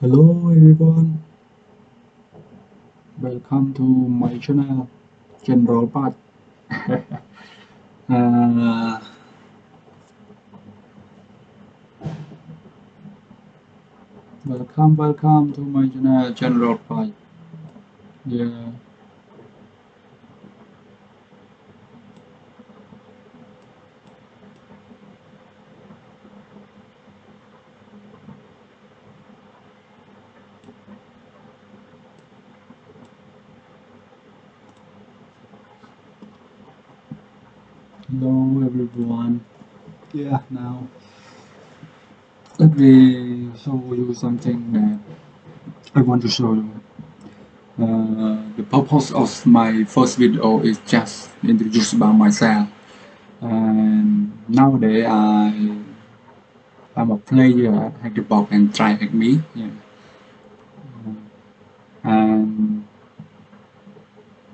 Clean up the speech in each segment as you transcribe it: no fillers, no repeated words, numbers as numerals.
Hello everyone, welcome to my channel General-BACH. uh, welcome to my channel General-BACH. Yeah, hello everyone. Yeah, now let me show you something that I want to show you. The purpose of my first video is just introduce about myself. And nowadays I'm a player at HTB and try me. Yeah. And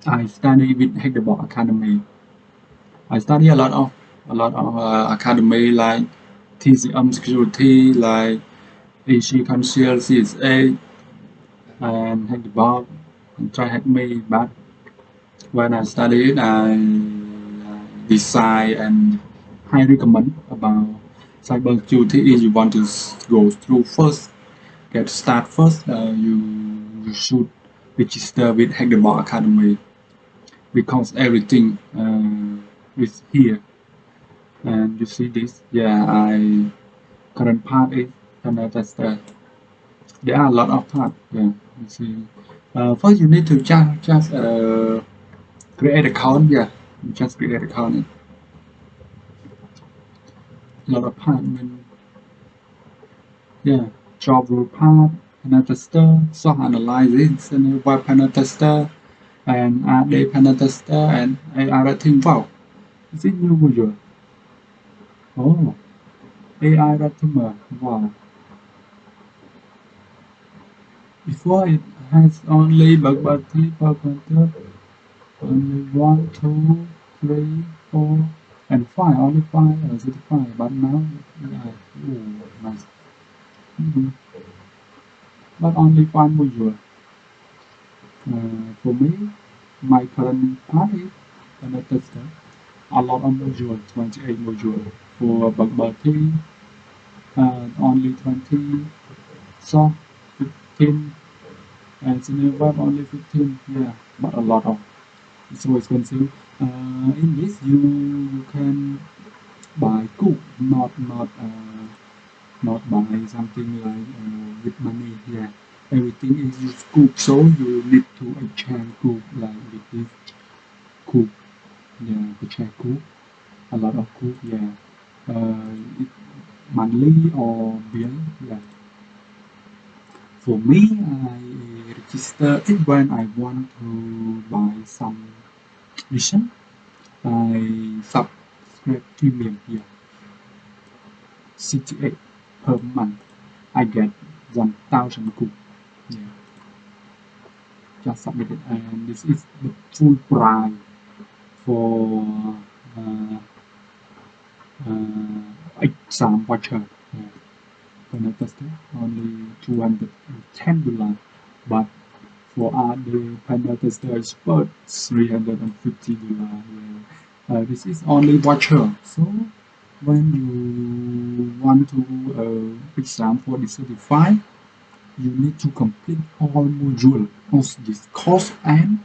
I study with HTB Academy. I study a lot of academy like TCM security, like HE Council, CSA, and HTB and try me. But when I studied, I decide and I recommend about cyber security. If you want to go through first, get start first, you should register with HTB Academy because everything is here. And you see this, yeah, current part is tester. There are a lot of parts, yeah, you see. First you need to just create account, yeah, just create account. A lot of part, yeah, job role part, tester, SOC analysis, and web tester, and RD tester, and AI writing. Wow, is it new module? Oh, AI writing, wow. Before it has only bug people content, only 1, 2, 3, 4, and 5, only 5 or 5, but now yeah, nice. But only 5 module. For me, my current part is tester. A lot of module, 28 module. For bug bounty, only 20, so 15, and senior web only 15, yeah, but a lot of. It's so expensive. In this you can buy cook, not buy something like with money. Yeah, everything is used cook, so you need to exchange cook like with this cook. Yeah, exchange cook, a lot of cook. Yeah, it, monthly or bill. Yeah. For me, I register it when I want to buy some mission. I subscribe premium here, 68 per month. I get 1,000 cook. Yeah, just submit it, and this is the full price for uh, exam voucher. Yeah. When I tested, only $210, but for other panel tester expert, $350. Yeah. This is only voucher, so when you want to exam for the certified, you need to complete all module of this course, and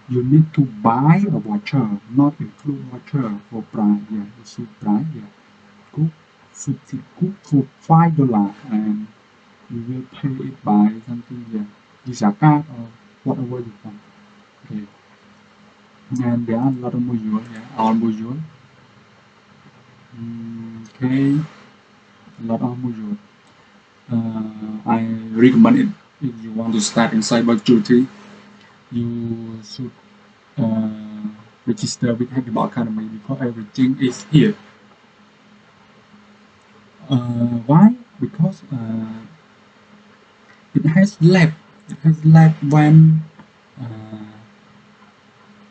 you need to buy a voucher, not include voucher for price. Yeah, you see price. Yeah, cook 50 cook for $5, and you will pay it by something. Yeah, Visa card or whatever you want. Okay, and there are a lot of module. Yeah, all module. Okay, a lot of module. I recommend it if you want to start in cybersecurity. You should register with HTB Academy because everything is here. Why? Because it has lab. It has lab uh,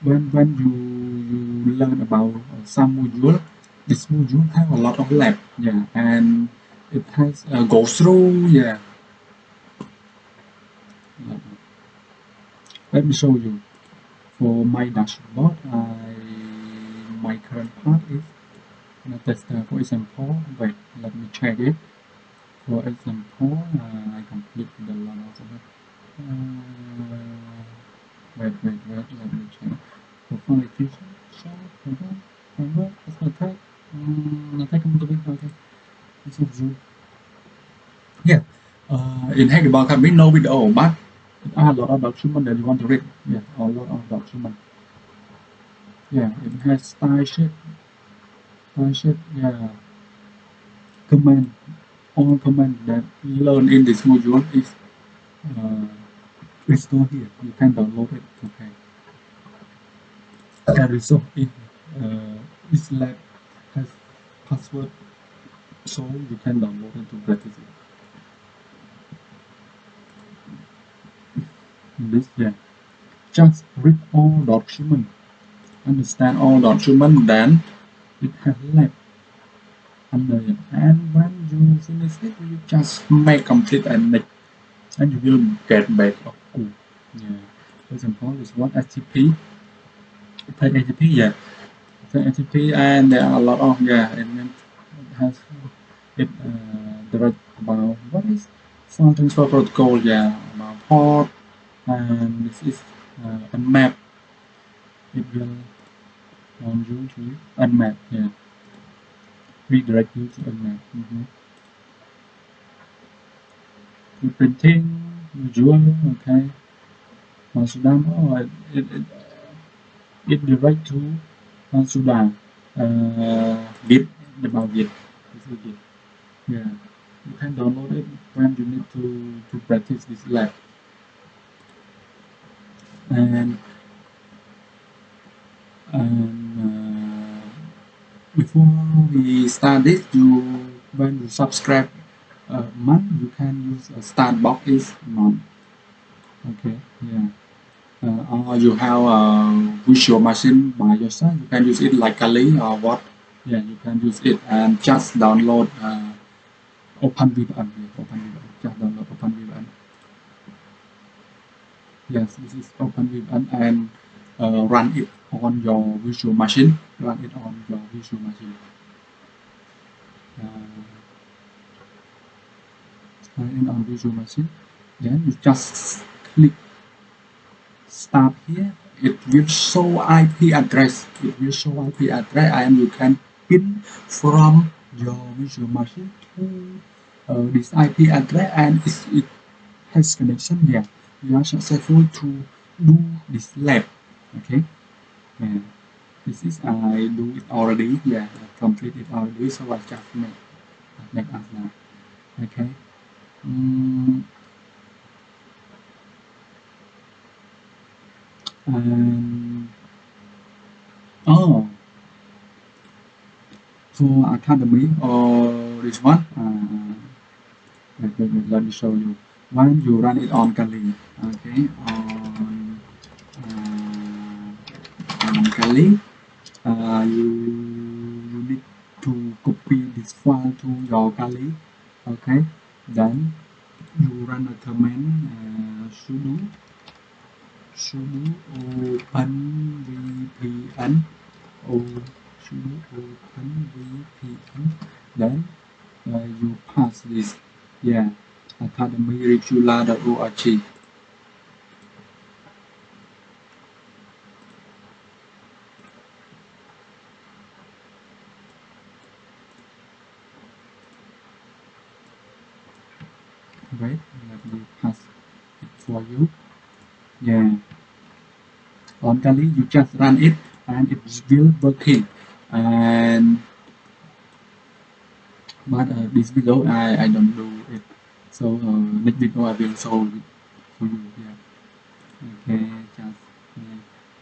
when you learn about some module. This module have a lot of lab. Yeah, and it has go through. Yeah, let me show you. For my dashboard, my current part is tester. For example, wait, let me check it. For example, I complete the lot of it. Wait, let me check. For qualification, it's not type. Attack computer, okay. This is you. Yeah. In HTB Academy, no video, but it has a lot of documents that you want to read. Yeah, a lot of documents. Yeah, it has style sheet, yeah, command, all command that you learn in this module is stored here. You can download it. Okay. And result in this lab has password, so you can download it to practice it. This, yeah, just read all document, understand all document, then it has lab under it. And when you finish it, you just make complete and make, and you will get back of school. Yeah. For example, this one HTP, take HTP, yeah, take HTP, and there are a lot of, yeah, it has it direct about what is file transfer protocol, yeah, about port, and this is unmap. It will want you to unmap, yeah, redirect you to unmap. Printing, visual, okay. Sudan, oh, it direct to Sudan. Git, about Git. This is Git. Yeah, you can download it when you need to practice this lab. And before we start this, when you subscribe a month, you can use a start box is month. Okay, yeah. Or you have a visual machine by yourself, you can use it like Kali or what. Yeah, you can use it and just download OpenVPN. OpenVPN. Just download OpenVPN. Yes, this is OpenVPN and run it on your virtual machine. Run it on your virtual machine. Run it on virtual machine. Then you just click start here. It will show IP address. It will show IP address, and you can pin from your virtual machine to this IP address, and it has connection here. You are successful to do this lab. Okay. Yeah. This is I do it already. Yeah, I complete it already. So I just make us now. Okay. And oh, for academy or this one, let me show you. When you run it on Kali, okay, on Kali, you need to copy this file to your Kali, okay. Then you run a command sudo open VPN sudo open VPN. Then you pass this, yeah, academyregula.org. Right, let me pass it for you. Yeah, on Kali you just run it and it will working. And but this video I don't do it, so next video I will show it for you. Yeah. Okay, just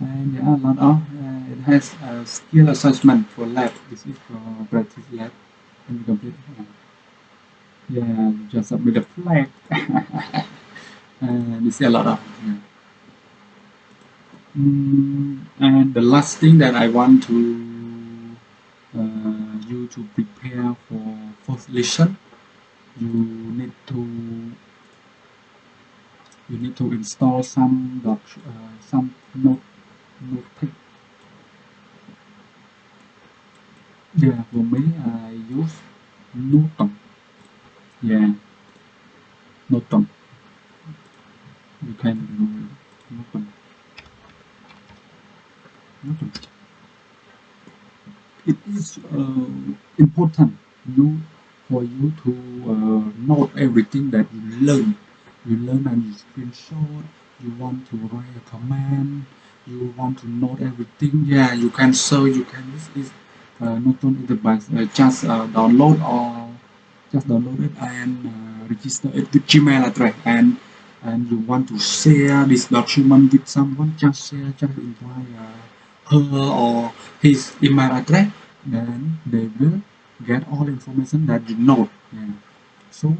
and there are a lot of it has a skill assessment for lab. This is for practice lab and you complete it. Yeah, just submit a flag. And this is a lot of, yeah. And the last thing that I want to you to prepare for first lesson, you need to you need to install some notepad. Yeah, for me I use Newton. Yeah, Newton. You can Newton. Newton. It is important you for you to note everything that you learn. You learn and you screenshot. You want to write a command. You want to note everything. Yeah, you can search. You can this is not only the best. Just download or just download it and register it with Gmail address and you want to share this document with someone, just share, just invite her or his email address, then they will get all information that you know. Yeah. So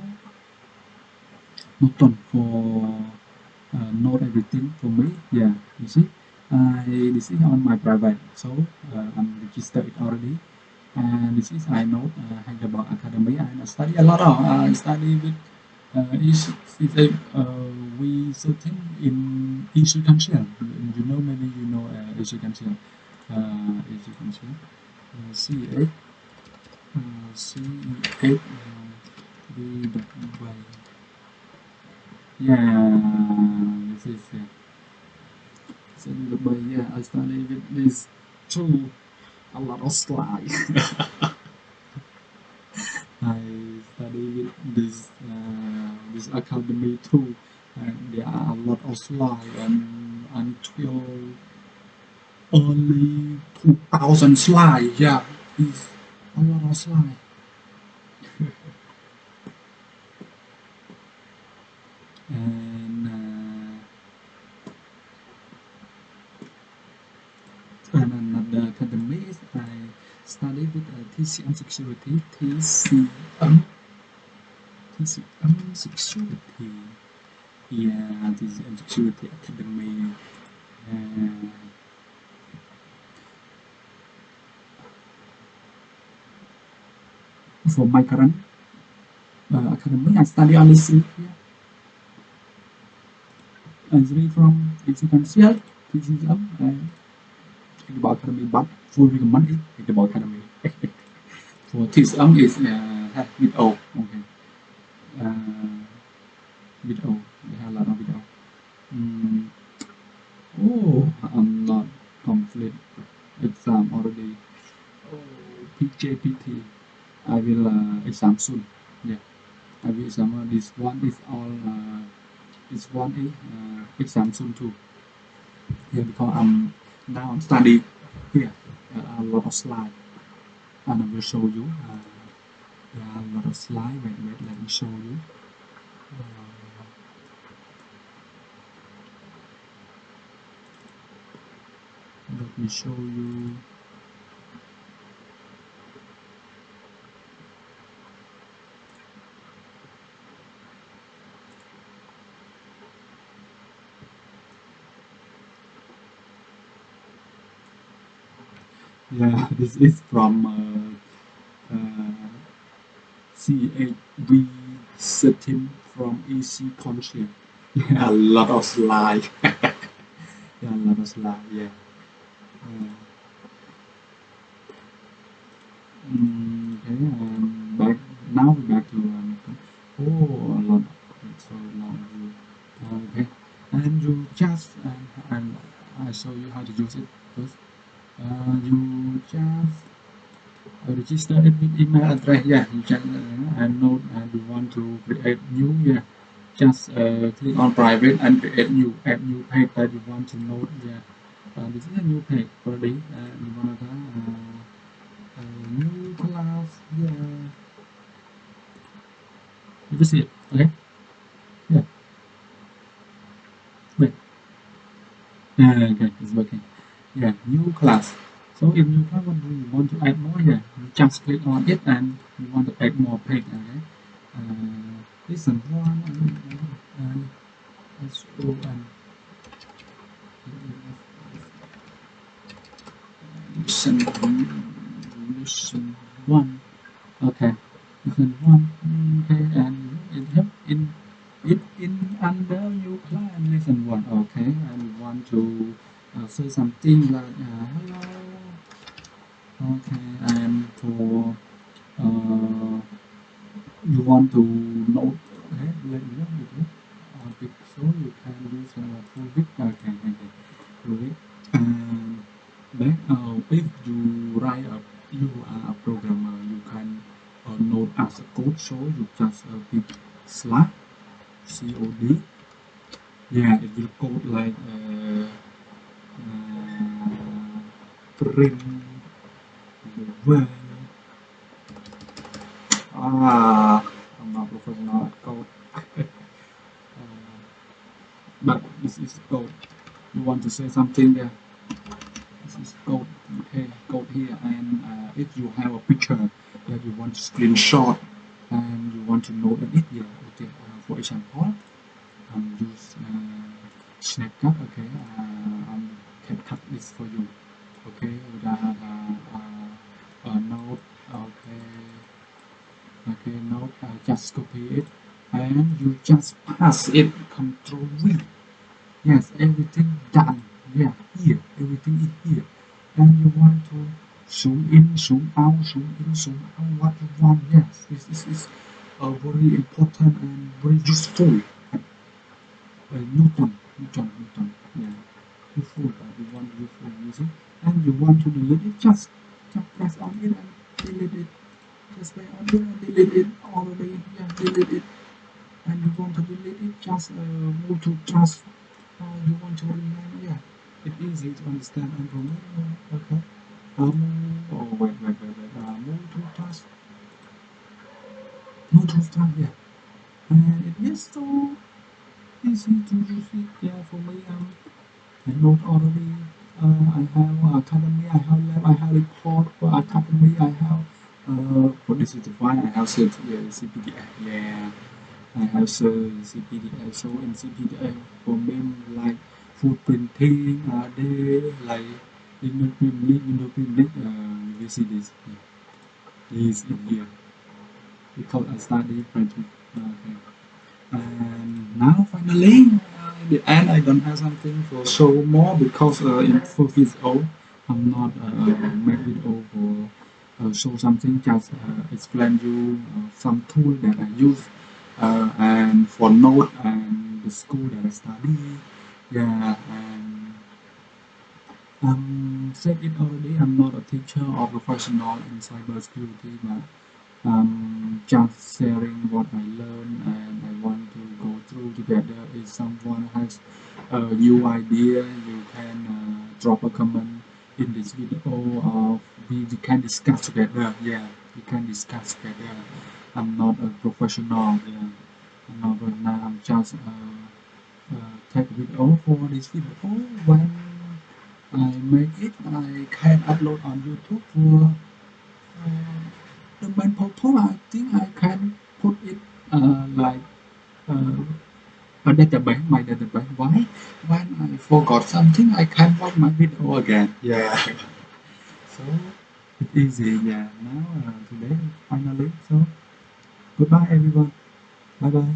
Newton for note everything for me. Yeah, you see, this is on my private, so I'm registered it already. And this is I know HTB Academy, and I study a lot of I study with we certain in issue council. You know, maybe you know issue council. Issue council. C8 C8 B by yeah, this is yeah, I study with this too, a lot of slide. I study with this academy too, and there are a lot of slide and until only 2,000 slide. Yeah, it's a lot of slide. And another academy is I study with TCM security, TCM security. Yeah, TCM security academy. For my current academy, I study only C here. And three from HTB TCM and HTB Academy, but full recommend it HTB Academy. For TCM is with O. Okay. With O. They have a lot of with O. Oh, I'm not complete exam already. Oh, PJPT. I will exam soon. Yeah, I will exam. This one is all. This one is exam soon too. Yeah, because I'm studying here a lot of slide, and I will show you. There are a lot of slide. Wait, let me show you. Let me show you. Yeah, this is from C8B setting from EC Council. Yeah, a lot of slide. Yeah, a lot of slide. Yeah. Okay, and back to oh, a lot. It's so long. Okay, and you just and I show you how to use it first. You just register it with email address. Yeah, you can and note and you want to create new. Yeah, just click on private and create new add new page that you want to note. Yeah, this is a new page already. You want to new class. Yeah, you can see it. Okay. Yeah. Wait. Okay, it's working. Yeah, new class. So in new class, what do you want to add more? Yeah, you just click on it and you want to add more page. Okay. Lesson one and SO and lesson one. Okay, lesson one. Okay, and it have in it in under you plan lesson one. Okay, and you want to say something like hello. Okay, and for you want to note okay, let me know so you can use full bit. Okay, okay, full bit. And then if you write a you are a programmer, you can note as a code, so you just pick slash code. Yeah, it will code like print the word. I'm not professional at code, but this is code. You want to say something there? This is code. Okay, code here. And if you have a picture that you want to screenshot and you want to note it, yeah. Okay. For example, use snapchat. Okay. Can cut this for you. Okay. That note. Okay. Okay. Note. Just copy it and you just pass it. Control V. Yes, everything done. Yeah, here, everything is here. And you want to zoom in, zoom out, zoom in, zoom out, what you want. Yes, this is very important and very useful. Newton, yeah, useful. You want useful music, and you want to delete it, just press on it and delete it. Just press on it and delete it already. Yeah, delete it. And you want to delete it, just move to transfer. You want to remember, yeah, it's easy to understand and remember. Okay. Oh wait. Move to task. Move to task, yeah. And it is so easy to use it. Yeah, for me, I know already. I have academy. I have lab. I have report for academy. I have for this is the file. I have set CPTS. Yeah. I have CPTS. So in CPTS for me like food printing, they like window printing, you see this. Is in here because I study printing. Okay. And now finally, in the end, I don't have something for show more because in for video, I'm not make video for show something. Just explain you some tool that I use and for note and the school that I study. Yeah, and said it already. I'm not a teacher or professional in cybersecurity, but just sharing what I learned and I want to go through together. If someone has a new idea, you can drop a comment in this video or we can discuss together. Yeah, we can discuss together. I'm not a professional. Yeah, I'm not right now. I'm just take a video for this video. When I make it, I can upload on YouTube for the main photo. I think I can put it like a database, my database. Why? When I forgot something, I can watch my video again. Yeah. So it's easy. Yeah. Now today finally. So goodbye everyone. Bye bye.